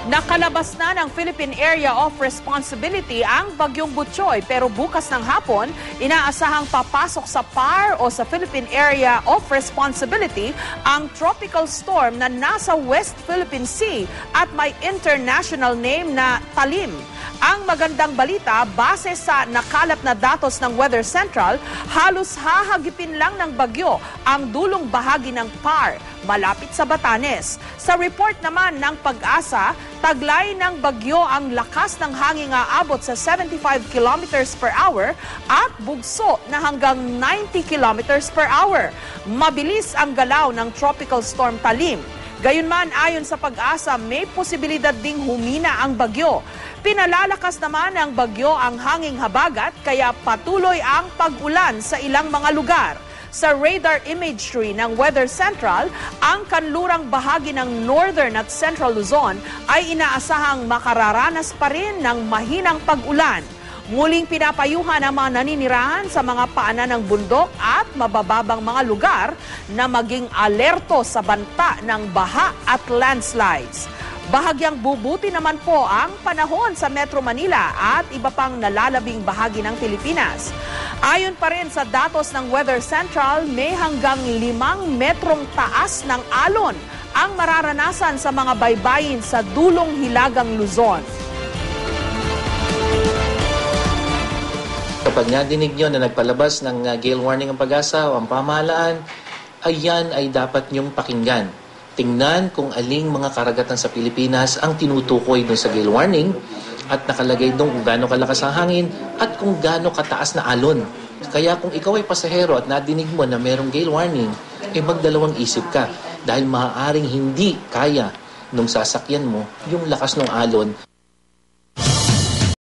Nakalabas na ng Philippine Area of Responsibility ang Bagyong Butchoy pero bukas ng hapon, inaasahang papasok sa PAR o sa Philippine Area of Responsibility ang tropical storm na nasa West Philippine Sea at may international name na Talim. Ang magandang balita, base sa nakalap na datos ng Weather Central, halos hahagipin lang ng bagyo ang dulong bahagi ng PAR, malapit sa Batanes. Sa report naman ng Pag-asa, taglay ng bagyo ang lakas ng hangin aabot sa 75 kilometers per hour at bugso na hanggang 90 kilometers per hour. Mabilis ang galaw ng Tropical Storm Talim. Gayunman, ayon sa Pag-asa, may posibilidad ding humina ang bagyo. Pinalalakas naman ng bagyo ang hanging habagat kaya patuloy ang pag-ulan sa ilang mga lugar. Sa radar imagery ng Weather Central, ang kanlurang bahagi ng Northern at Central Luzon ay inaasahang makararanas pa rin ng mahinang pag-ulan. Muling pinapayuhan ang mga naninirahan sa mga paanan ng bundok at mabababang mga lugar na maging alerto sa banta ng baha at landslides. Bahagyang bubuti naman po ang panahon sa Metro Manila at iba pang nalalabing bahagi ng Pilipinas. Ayon pa rin sa datos ng Weather Central, may hanggang 5 metrong taas ng alon ang mararanasan sa mga baybayin sa dulong hilagang Luzon. Kapag nadinig nyo na nagpalabas ng gale warning ang Pag-asa o ang pamahalaan, ayan ay dapat nyong pakinggan. Tingnan kung aling mga karagatan sa Pilipinas ang tinutukoy dun sa gale warning at nakalagay dun kung gaano kalakas ang hangin at kung gaano kataas na alon. Kaya kung ikaw ay pasahero at nadinig mo na merong gale warning, magdalawang isip ka dahil maaaring hindi kaya nung sasakyan mo yung lakas ng alon.